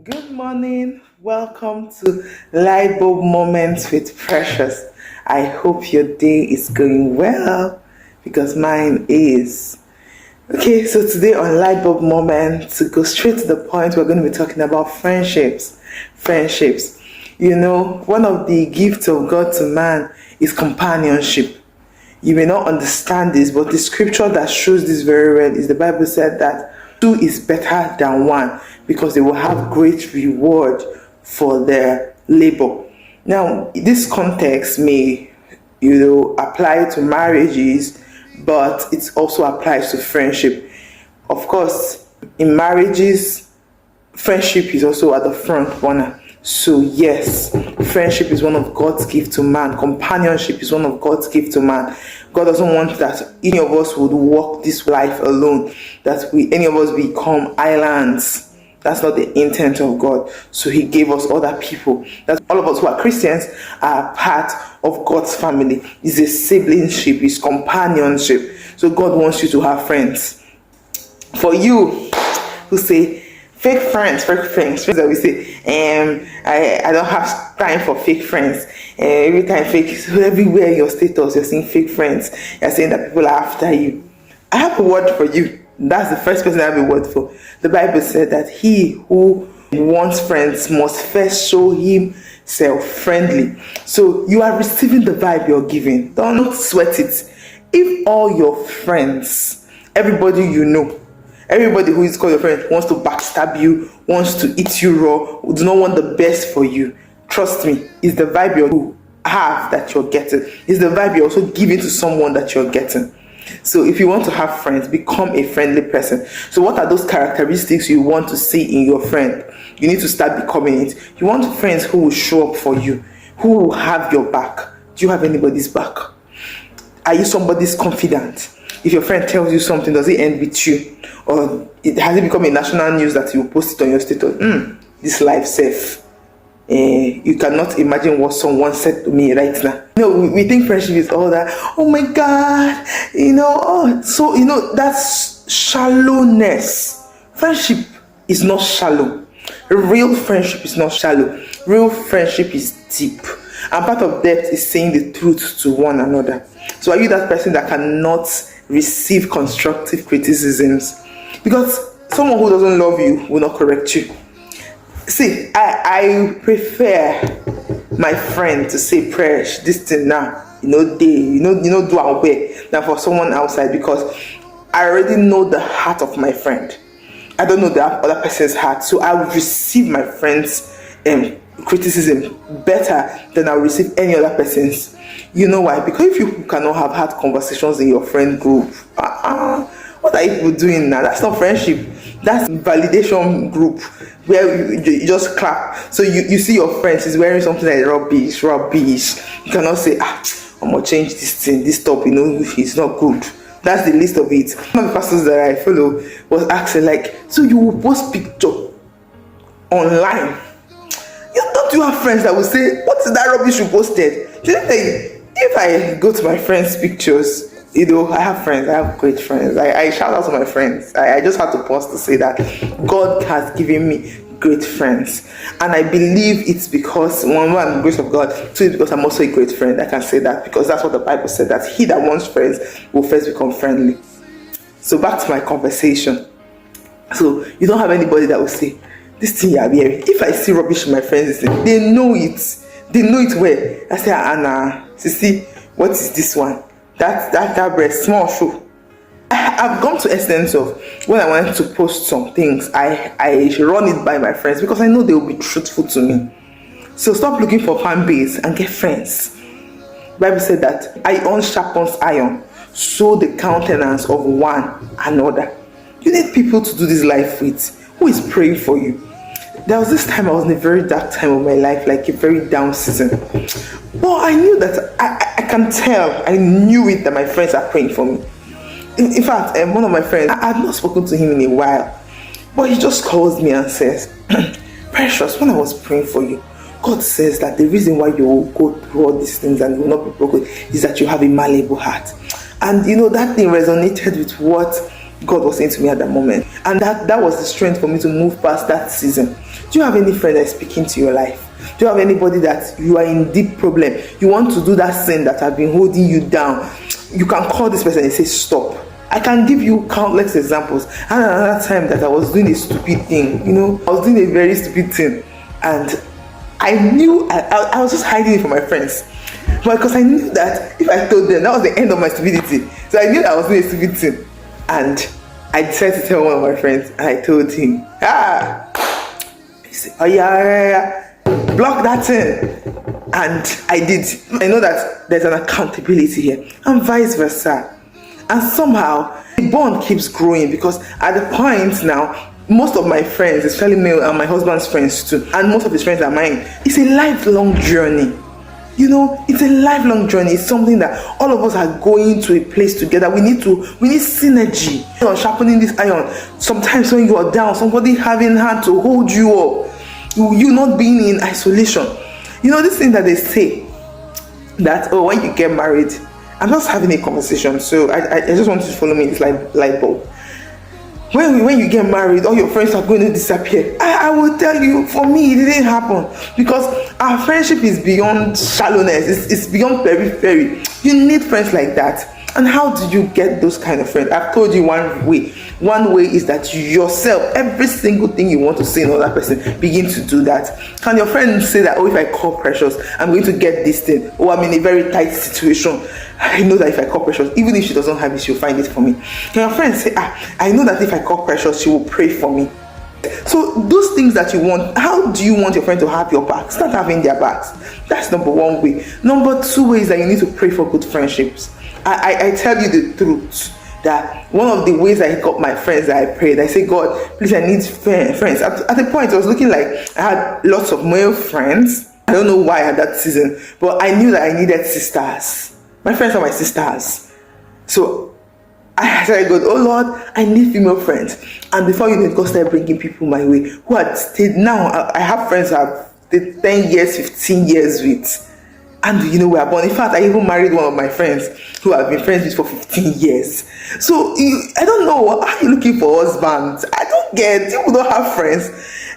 Good morning. Welcome to Light Bulb Moments with Precious. I hope your day is going well because mine is. Okay, so today on Light Bulb Moments, to go straight to the point, we're going to be talking about friendships. Friendships. You know, one of the gifts of God to man is companionship. You may not understand this, but the scripture that shows this very well is the Bible said that two is better than one because they will have great reward for their labor. Now, this context may, apply to marriages, but it also applies to friendship. Of course, in marriages, friendship is also at the front runner. So yes, friendship is one of God's gift to man. Companionship is one of God's gift to man. God doesn't want that any of us would walk this life alone, that any of us become islands. That's not the intent of God. So he gave us other people. That all of us who are Christians are part of God's family. It's a siblingship, it's companionship. So God wants you to have friends. For you who say, fake friends that we say, I don't have time for fake friends. Every time so everywhere in your status, you're seeing fake friends. You're saying that people are after you. I have a word for you. That's the first person I have a word for. The Bible said that he who wants friends must first show himself friendly. So you are receiving the vibe you're giving. Don't sweat it. If all your friends, everybody you know, everybody who is called your friend wants to backstab you, wants to eat you raw, do not want the best for you, trust me, it's the vibe you have that you're getting. It's the vibe you're also giving to someone that you're getting. So if you want to have friends, become a friendly person. So what are those characteristics you want to see in your friend? You need to start becoming it. You want friends who will show up for you, who will have your back. Do you have anybody's back? Are you somebody's confidant? If your friend tells you something, does it end with you? Or has it become a national news that you post it on your status? This life safe. You cannot imagine what someone said to me right now. We think friendship is all that. Oh my God, that's shallowness. Friendship is not shallow. Real friendship is not shallow. Real friendship is deep. And part of depth is saying the truth to one another. So are you that person that cannot receive constructive criticisms? Because someone who doesn't love you will not correct you. See, I prefer my friend to say, "Presh, this thing now, do away," than for someone outside, because I already know the heart of my friend. I don't know the other person's heart, so I will receive my friend's criticism better than I will receive any other person's. You know why? Because if you cannot have had conversations in your friend group, what are you doing now? That's not friendship. That's validation group where you just clap. So you see your friends is wearing something like rubbish. You cannot say, I'm gonna change this thing, this top, it's not good. That's the list of it. One of the pastors that I follow was asking, like, so you will post picture online. Don't you have friends that will say, what is that rubbish you posted? If I go to my friends' pictures, I have friends, I have great friends. I shout out to my friends. I just had to pause to say that God has given me great friends. And I believe it's because, one, the grace of God, two, because I'm also a great friend. I can say that because that's what the Bible said, that he that wants friends will first become friendly. So back to my conversation. So you don't have anybody that will say, this thing you are wearing. If I see rubbish in my friends, they know it. They know it well. I say, Anna, see, what is this one? That breast, small shoe. I've gone to essence of when I want to post some things, I run it by my friends because I know they will be truthful to me. So stop looking for fan base and get friends. The Bible said that iron sharpens iron, so the countenance of one another. You need people to do this life with, who is praying for you. There was this time I was in a very dark time of my life, like a very down season. But I knew that I can tell, I knew it that my friends are praying for me. In fact, one of my friends, I had not spoken to him in a while, but he just calls me and says, Precious, when I was praying for you, God says that the reason why you will go through all these things and you will not be broken is that you have a malleable heart. And that thing resonated with what God was saying to me at that moment. And that was the strength for me to move past that season. Do you have any friend that's speaking to your life? Do you have anybody that you are in deep problem? You want to do that sin that have been holding you down. You can call this person and say, stop. I can give you countless examples. And another time that I was doing a stupid thing, I was doing a very stupid thing. And I knew I was just hiding it from my friends. But because I knew that if I told them, that was the end of my stupidity. So I knew that I was doing a stupid thing. And I decided to tell one of my friends, and I told him, he said, oh yeah, block that thing. And I did. I know that there's an accountability here, and vice versa. And somehow the bond keeps growing, because at the point now, most of my friends, especially male, and my husband's friends too, and most of his friends are mine, it's a lifelong journey. It's a lifelong journey. It's something that all of us are going to a place together. We need synergy. Sharpening this iron. Sometimes when you are down, somebody having hand to hold you up. You not being in isolation. This thing that they say that when you get married, I'm just having a conversation, so I just want you to follow me. It's like light bulb. When you get married, all your friends are going to disappear. I will tell you, for me, it didn't happen, because our friendship is beyond shallowness. It's beyond periphery. You need friends like that. And how do you get those kind of friends? I've told you one way. One way is that you yourself, every single thing you want to say in another person, begin to do that. Can your friend say that, if I call Precious, I'm going to get this thing? I'm in a very tight situation. I know that if I call Precious, even if she doesn't have it, she'll find it for me. Can your friend say, I know that if I call Precious, she will pray for me? So those things that you want, how do you want your friend to have your back? Start having their backs. That's number one way. Number two way is that you need to pray for good friendships. I tell you the truth, that one of the ways I got my friends that I prayed, I say, God, please, I need friends. At the point, I was looking like I had lots of male friends. I don't know why I had that season, but I knew that I needed sisters. My friends are my sisters. So I said, God, oh Lord, I need female friends. And before you know, God started bringing people my way who had stayed. Now I have friends who have stayed 10 years, 15 years with. And we are born. In fact, I even married one of my friends who I've been friends with for 15 years. So I don't know, are you looking for husbands? I don't get, you don't have friends.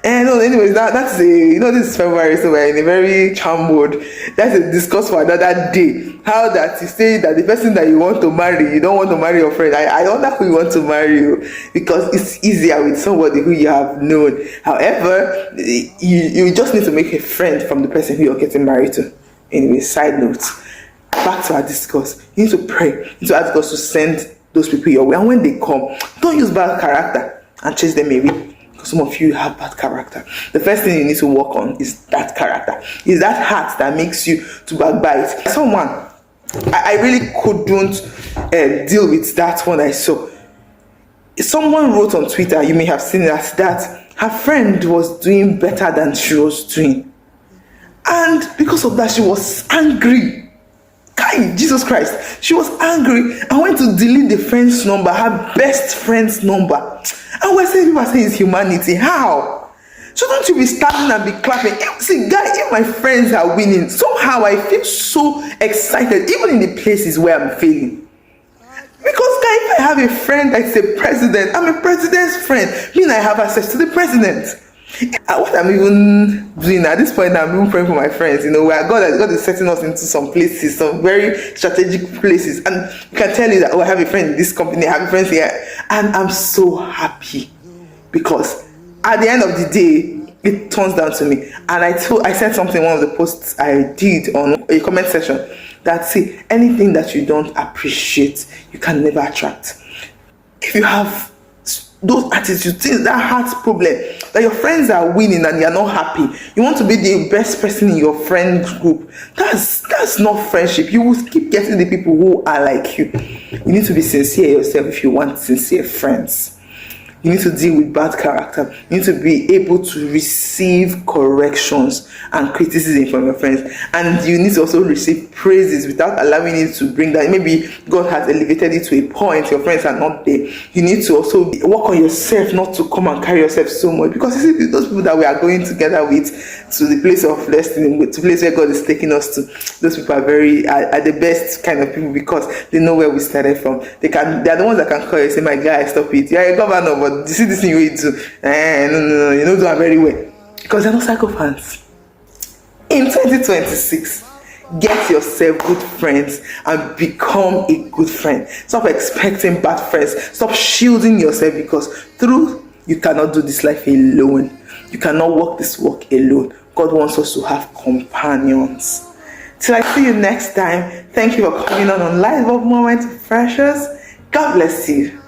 And anyways, that's this is February, so we're in a very calm mood. That's a discuss for another day. How that you say that the person that you want to marry, you don't want to marry your friend. I wonder who you want to marry, because it's easier with somebody who you have known. However, you just need to make a friend from the person who you're getting married to. Anyway, side note, back to our discourse. You need to pray. You need to ask God to send those people your way. And when they come, don't use bad character and chase them away, because some of you have bad character. The first thing you need to work on is that character. Is that heart that makes you to backbite. Someone, I really couldn't deal with that one I saw. Someone wrote on Twitter, you may have seen that her friend was doing better than she was doing. And because of that, she was angry. Jesus Christ. She was angry and went to delete the friend's number, her best friend's number. And we're saying, people are saying it's humanity. How? Shouldn't you be standing and be clapping? See, guys, if my friends are winning, somehow I feel so excited, even in the places where I'm failing. Because, guys, if I have a friend that's a president, I'm a president's friend, meaning I have access to the president. What I'm even doing at this point, I'm even praying for my friends. Where God is setting us into some places, some very strategic places. And you can tell you that, I have a friend in this company, I have a friend here. And I'm so happy, because at the end of the day, it turns down to me. And I said something in one of the posts I did on a comment section, that see, anything that you don't appreciate, you can never attract. If you have those attitudes, things, that heart problem, that your friends are winning and you're not happy, you want to be the best person in your friend group, that's not friendship. You will keep getting the people who are like you. You need to be sincere yourself if you want sincere friends. You need to deal with bad character. You need to be able to receive corrections and criticism from your friends. And you need to also receive praises without allowing it to bring that. Maybe God has elevated you to a point, your friends are not there. You need to also work on yourself, not to come and carry yourself so much. Because you see, those people that we are going together with to the place of blessing, to the place where God is taking us to, those people are the best kind of people, because they know where we started from. They are the ones that can call you, say, my guy, stop it. You're a governor, but you see this thing you do. No, you know, do it very well. Because they're not psychopaths. In 2026, get yourself good friends and become a good friend. Stop expecting bad friends. Stop shielding yourself, because you cannot do this life alone. You cannot walk this walk alone. God wants us to have companions. Till I see you next time, thank you for coming on Life of Moment Precious. God bless you.